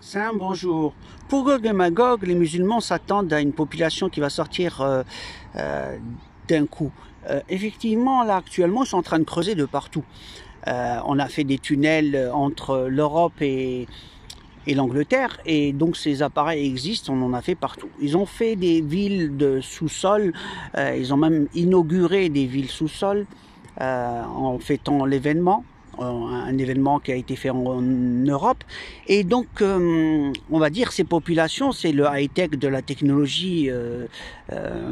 Sam, bonjour. Pour Gog et Magog, les musulmans s'attendent à une population qui va sortir d'un coup. Effectivement, là actuellement, ils sont en train de creuser de partout. On a fait des tunnels entre l'Europe et l'Angleterre, et donc ces appareils existent, on en a fait partout. Ils ont fait des villes de sous-sol, ils ont même inauguré des villes sous-sol en fêtant l'événement. Un événement qui a été fait en Europe, et donc on va dire ces populations, c'est le high-tech de la technologie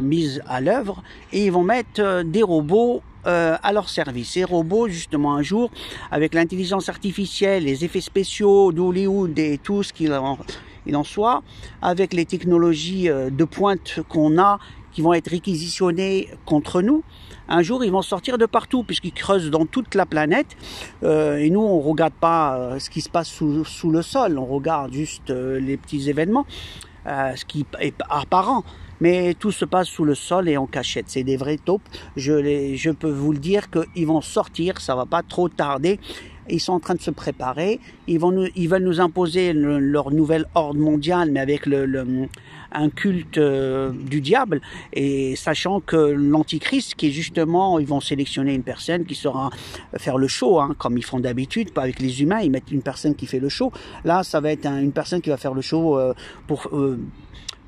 mise à l'œuvre, et ils vont mettre des robots à leur service. Ces robots, justement, un jour, avec l'intelligence artificielle, les effets spéciaux d'Hollywood et tout ce qu'il en soit, avec les technologies de pointe qu'on a, qui vont être réquisitionnées contre nous, un jour ils vont sortir de partout puisqu'ils creusent dans toute la planète, et nous on regarde pas ce qui se passe sous le sol, on regarde juste les petits événements, ce qui est apparent, mais tout se passe sous le sol et en cachette. C'est des vrais taupes, je peux vous le dire qu'ils vont sortir, ça va pas trop tarder. Ils sont en train de se préparer, ils veulent nous imposer leur nouvel ordre mondial, mais avec un culte du diable, et sachant que l'antichrist, qui est justement, ils vont sélectionner une personne qui saura faire le show, hein, comme ils font d'habitude, pas avec les humains, ils mettent une personne qui fait le show. Là, ça va être une personne qui va faire le show pour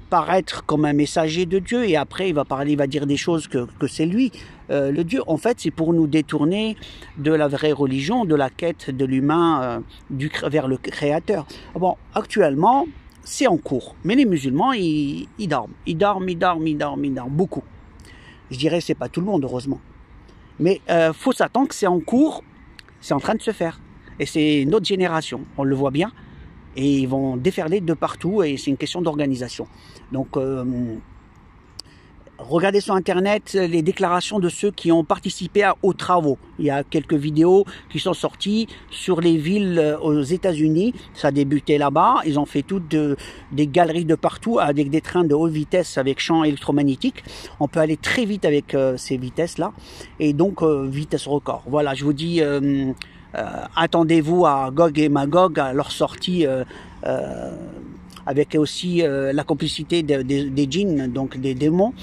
paraître comme un messager de Dieu, et après il va parler, il va dire des choses que c'est lui, le Dieu. En fait, c'est pour nous détourner de la vraie religion, de la quête de l'humain vers le Créateur. Bon, actuellement, c'est en cours, mais les musulmans, ils dorment beaucoup. Je dirais, c'est pas tout le monde, heureusement. Mais faut s'attendre que c'est en cours, c'est en train de se faire. Et c'est notre génération, on le voit bien. Et ils vont déferler de partout, et c'est une question d'organisation. Donc, regardez sur Internet les déclarations de ceux qui ont participé aux travaux. Il y a quelques vidéos qui sont sorties sur les villes aux États-Unis. Ça a débuté là-bas. Ils ont fait toutes des galeries de partout avec des trains de haute vitesse avec champs électromagnétiques. On peut aller très vite avec ces vitesses-là. Et donc, vitesse record. Voilà, je vous dis... attendez-vous à Gog et Magog, à leur sortie, avec aussi la complicité des djinns, donc des démons.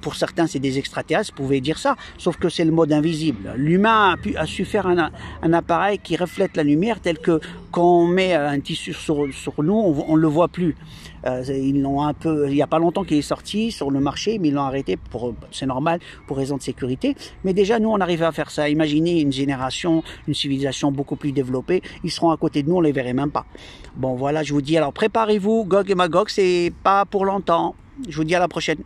Pour certains, c'est des extraterrestres, vous pouvez dire ça, sauf que c'est le mode invisible. L'humain a su faire un appareil qui reflète la lumière, tel que quand on met un tissu sur nous, on ne le voit plus. Ils l'ont il n'y a pas longtemps qu'il est sorti sur le marché, mais ils l'ont arrêté, c'est normal, pour raison de sécurité. Mais déjà, nous, on arrivait à faire ça. Imaginez une génération, une civilisation beaucoup plus développée. Ils seront à côté de nous, on les verrait même pas. Bon, voilà, je vous dis, alors préparez-vous, Gog et Magog, c'est pas pour longtemps. Je vous dis à la prochaine.